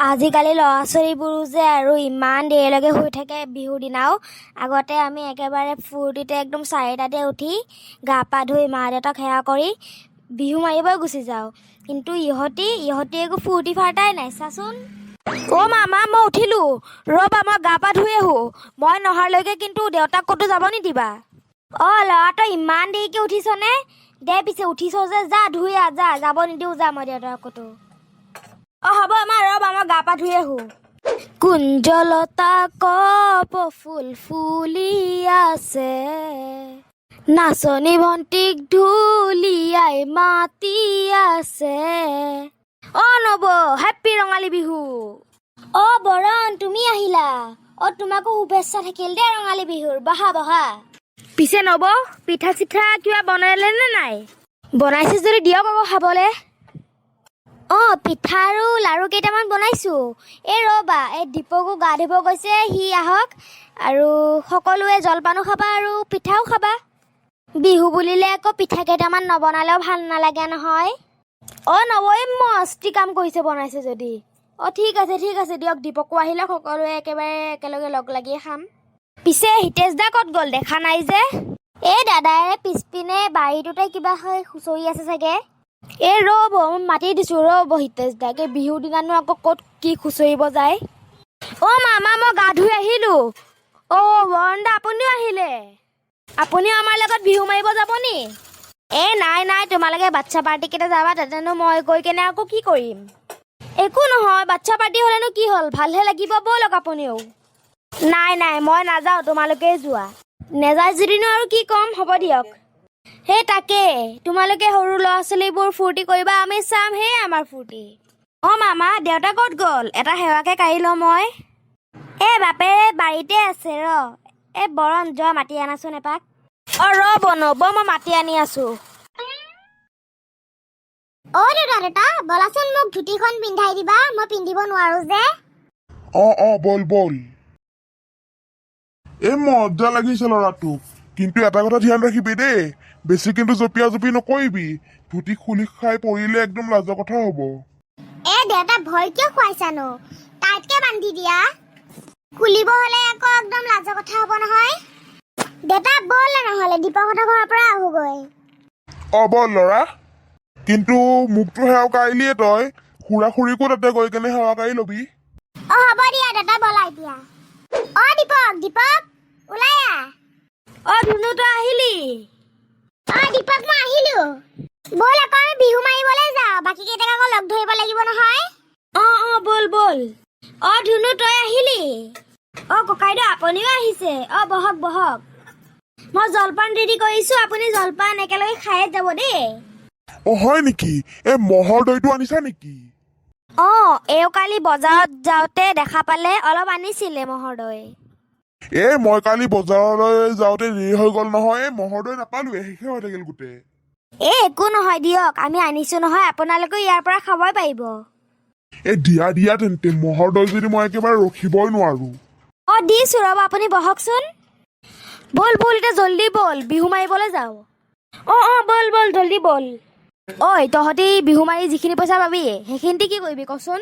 আজিকালি ল'ৰা ছোৱালীবোৰো যে আৰু ইমান দেৰিলৈকে শুই থাকে বিহুৰ দিনাও। আগতে আমি একেবাৰে ফূৰ্তিতে একদম 4টাতে উঠি গা পা ধুই মা দেউতাক সেৱা কৰি বিহু মাৰিবই গুচি যাওঁ। কিন্তু ইহঁতি একো ফূৰ্তি ফাৰ্তাই নাই চাচোন। অ' মামা মই উঠিলোঁ, ৰ'বা মই গা পা ধুই আহোঁ। মই নহালৈকে কিন্তু দেউতাক ক'তো যাব নিদিবা। অ' ল'ৰা তই ইমান দেৰিকৈ উঠিছনে? দে পিছে উঠিছ যে যা ধুই আহ, যা যাব নিদিওঁ, যা মই দেউতাক ক'তো। অ' হ'ব আমাৰ ৰ'বা মই গা পা ধুই আহোঁ। কুঞ্জলতা কপ ফুল ফুলি আছে, নাচনী ভণ্টিক ঢুলিয়াই মাতি আছে। অ' নব হেপ্পী ৰঙালী বিহু। অ' বৰণ তুমি আহিলা। অ' তোমাকো শুভেচ্ছা থাকিল দেই ৰঙালী বিহুৰ। বহা বহা। পিছে নব পিঠা চিঠা কিবা বনালে নে নাই? বনাইছে যদি দিয়ক আকৌ খাবলে। অ' পিঠা আৰু লাৰু কেইটামান বনাইছোঁ। এই ৰ'বা এই দীপকো গা ধুব গৈছে, সি আহক আৰু সকলোৱে জলপানো খাবা আৰু পিঠাও খাবা। বিহু বুলিলে আকৌ পিঠা কেইটামান নবনালেও ভাল নালাগে নহয়। অ' নবৌ মস্তি কাম কৰিছে বনাইছে যদি। অ' ঠিক আছে দিয়ক, দীপকো আহিলে সকলোৱে একেবাৰে একেলগে লগ লাগিয়ে খাম। পিছে হিতেশ দা ক'ত গ'ল দেখা নাই যে? এই দাদাই পিছপিনে বাৰীটোতে কিবা খুচৰি আছে চাগে। এই ৰ'ব মই মাতি দিছোঁ, ৰ'ব হিতেশ দাকে, বিহুৰ দিনানো আকৌ ক'ত কি খুচৰিব যায়। অ' মামা মই গা ধুই আহিলোঁ। অ' বৰণ দা আপুনিও আহিলে? আপুনিও আমাৰ লগত বিহু মাৰিব যাব নি? নাই তোমালোকে বাচ্ছা পাৰ্টিকেইটা যাবা, তাতেনো মই গৈ কেনে আকৌ কি কৰিম? একো নহয়, বাচ্ছা পাৰ্টি হ'লেনো কি হ'ল, ভালহে লাগিব, ব'লক আপুনিও। নাই মই নাযাওঁ, তোমালোকেই যোৱা। নেযায় যদিনো আৰু কি ক'ম, হ'ব দিয়ক। সেই তাকে তোমালোকে সৰু ল'ৰা ছোৱালীবোৰ ফূৰ্তি কৰিবা, আমি চাম, হে আমাৰ ফূৰ্তি। অ' মামা দেউতা ক'ত গ'ল? এটা সেৱাকে কাঢ়ি লওঁ মই। বাপেৰে বাৰীতে আছে বৰণ যোৱা মাতি আনাচোন এপাক। অ' ৰ'ব মই মাতি আনি আছোঁ। অ' দেউতা বলাচোন মোক ধুতিখন পিন্ধাই দিবা, মই পিন্ধিব নোৱাৰো যে। অ' বল। এই মজা লাগিছে ল'ৰাটোক, কিন্তু এটা কথা ধ্যান ৰাখিবি দেই, বেছি কিন্তু জঁপিয়া জঁপি নকৰিবি। ধুতি খুলি খাই পৰিলে একদম লাজৰ কথা হ'ব। দেউতা ভয় কিয় খুৱাইছানো? টাইটকে বান্ধি দিয়া। খুলিব হ'লে আকৌ একদম লাজৰ কথা হ'ব নহয়। দেউতা ব'ল নহ'লে দীপকহঁতৰ ঘৰৰ পৰা আহোগৈ। অ' বল ল'ৰা, কিন্তু মোকতো সেৱা কাঢ়িলিয়ে তই, খুৰা খুৰীকো তাতে গৈ কেনে সেৱা কাঢ়ি ল'বি। অ' হ'ব দিয়া দেউতা, ব'লা এতিয়া। অ' দীপক ওলাই আহ। অ' ধুনু তই আহিলি? অ' দীপক মই আহিলোঁ। ব'ল আকৌ আমি বিহু মাৰিবলৈ যাওঁ, বাকী কেইটাক আকৌ লগ ধৰিব লাগিব নহয়। অ' ব'ল। অ' ধুনু তই আহিলি? অ' ককাইদেউ আপুনিও আহিছে? অ' বহক। মই জলপান ৰেডি কৰিছোঁ, আপুনি জলপান একেলগে খাই যাব দেই। অ' হয় নেকি? মহৰ দৈটো আনিছা নেকি? এওঁ কালি বজাৰত যাওঁতে দেখা পালে, অলপ আনিছিলে মহৰ দৈ। মই কালি বজাৰলৈ যাওঁতে দেৰি হৈ গ'ল নহয়, মহৰ দৈ নাপালোৱে, শেষে হৈ থাকিল গোটেই। একো নহয় দিয়ক, আমি আনিছোঁ নহয়, আপোনালোকেও ইয়াৰ পৰা খাবই পাৰিব। দিয়া তেন্তে, মহৰ দৈ যদি মই একেবাৰে ৰখিবই নোৱাৰো। অ' দিছোঁ ৰ'ব, আপুনি বহকচোন। ব'ল এতিয়া জল্দি ব'ল, বিহু মাৰিবলৈ যাওঁ। অ' ব'ল জল্দি ব'ল। ঐ তহঁতি বিহু মাৰি যিখিনি পইচা পাবি, সেইখিনিতে কি কৰিবি কচোন?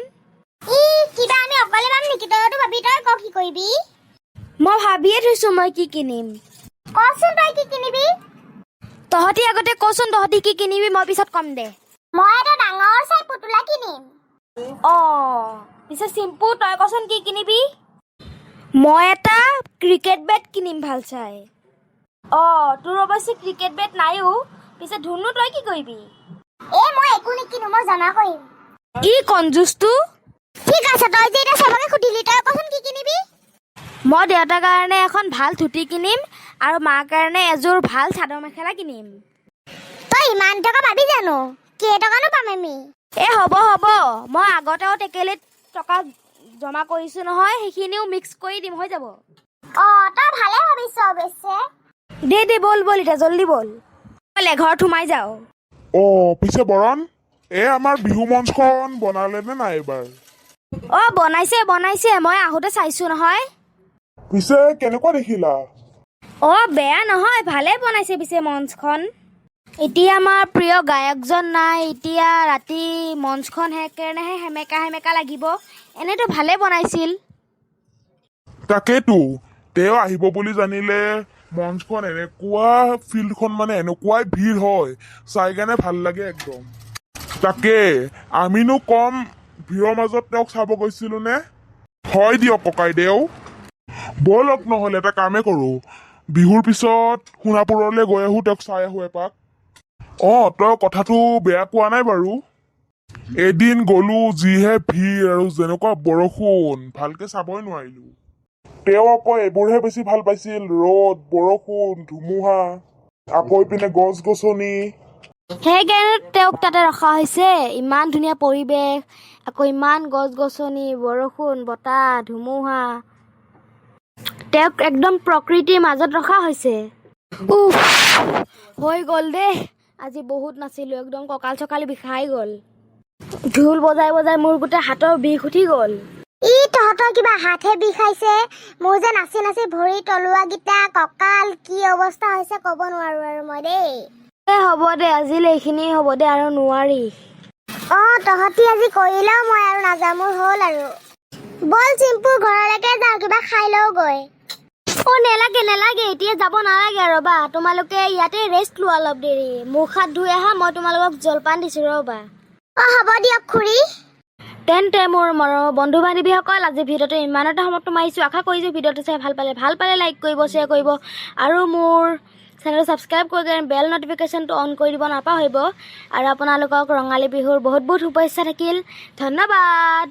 কিবা আমি অকলে পাম নেকি? তইতো ভাবি তই ক কি কৰিবি? মই ভাবিয়ে থৈছোঁ মই কি কিনিম। কচোন তই কি কিনিবি? তহঁতি আগতে কচোন তহঁতি কি কিনিবি, মই পিছত কম দে। মই এটা ডাঙৰ চাই পুতলা কিনিম। পিছে চিম্পু তই কচোন কি কিনিবি? মই এটা ক্ৰিকেট বেট কিনিম ভাল চাই। তোৰ অৱশ্যে ক্ৰিকেট বেট নাইও। পিছে ধুনু তই কি কৰিবি? মই একো নিকিনো, মই জমা কৰিম। কঞ্জুচটো। ঠিক আছে, তই যে এতিয়া চবকে সুধিলি, তই কচোন কি কিনিবি? মই দেউতাৰ কাৰণে এখন ভাল ধুতি কিনিম আৰু মাৰ কাৰণে এযোৰ ভাল চাদৰ মেখেলা কিনিম। তই ইমান টকা পাবি জানো? কেইটকানো পাম আমি? হ'ব, মই আগতেও টেকেলিত টকা জমা কৰিছোঁ নহয়, সেইখিনিও মিক্স কৰি দিম, হৈ যাব। তই ভালে ভাবিছ অৱশ্যে। দে ব'ল এতিয়া জল্দি ব'ল। ঘৰত সোমাই যাওঁ। পিছে বৰণ, আমাৰ বিহু মঞ্চখন বনালে নে নাই এইবাৰ? বনাইছে, মই আহোঁতে চাইছোঁ নহয়। পিছে কেনেকুৱা দেখিলা? বেয়া নহয়, ভালে বনাইছে পিছে মঞ্চখন। এতিয়া আমাৰ প্ৰিয় গায়কজন নাই, এতিয়া ৰাতি মঞ্চখন সেইকাৰণেহে সেমেকা সেমেকা লাগিব। এনেতো ভালে বনাইছিল। তাকেতো তেওঁ আহিব বুলি জানিলে মঞ্চখন এনেকুৱা ফিল্ডখন মানে এনেকুৱাই ভিৰ হয়, চাই কেনে ভাল লাগে একদম। তাকে আমিনো কম ভিৰৰ মাজত তেওঁক চাব গৈছিলো নে? হয় দিয়ক ককাইদেউ, ব'লক নহ'লে এটা কামে কৰো, বিহুৰ পিছত সোণাপুৰলৈ গৈ আহো, তেওঁক চাই আহো এপাক। তই কথাটো বেয়া কোৱা নাই বাৰু। এদিন গলো যিহে ভিৰ আৰু যেনেকুৱা বৰষুণ, ভালকে চাবই নোৱাৰিলো। তেওঁ আকৌ এইবোৰহে বেছি ভাল পাইছিল, ৰ'দ বৰষুণ ধুমুহা, আকৌ ইপিনে গছ গছনি। সেইকাৰণে তেওঁক তাতে ৰখা হৈছে। ইমান ধুনীয়া পৰিৱেশ, আকৌ ইমান গছ গছনি, বৰষুণ বতাহ ধুমুহা, তেওঁক একদম প্ৰকৃতিৰ মাজত ৰখা হৈছে। উফ, হৈ গ'ল দেই, আজি বহুত নাচিলো, একদম কঁকাল চকাল বিষাই গ'ল। ঢোল বজাই বজাই মোৰ গোটেই হাতৰ বিষ উঠি গ'ল। তহঁতৰ কিবা হাতহে বিষাইছে, মোৰ যে নাচি নাচি ভৰি তলুৱাকেইটা কঁকাল কি অৱস্থা হৈছে ক'ব নোৱাৰো আৰু মই দেই। হ'ব দে, আজিলৈ এইখিনি হ'ব দে, আৰু নোৱাৰি। তহঁতি আজি কৰিলেও মই আৰু নাযাওঁ, মোৰ হ'ল আৰু। বল চিম্পু, ঘৰলৈকে যাওঁ, কিবা খাই লওঁ গৈ। নেলাগে নেলাগে, এতিয়া যাব নালাগে, ৰ'বা তোমালোকে ইয়াতে ৰেষ্ট লোৱা অলপ দেৰি। মুখ হাত ধুই আহা, মই তোমালোকক জলপান দিছো ৰ'বা। হ'ব দিয়ক খুৰী। তেন্তে মোৰ মৰমৰ বন্ধু বান্ধৱীসকল, আজি ভিডিঅ'টো ইমানতে সমাপ্ত মাৰিছোঁ। আশা কৰিছোঁ ভিডিঅ'টো চাই ভাল পালে লাইক কৰিব, শ্বেয়াৰ কৰিব, আৰু মোৰ চেনেলটো ছাবস্ক্ৰাইব কৰি বেল নটিফিকেশ্যনটো অন কৰি দিব নাপাহৰিব। আৰু আপোনালোকক ৰঙালী বিহুৰ বহুত বহুত শুভেচ্ছা থাকিল। ধন্যবাদ।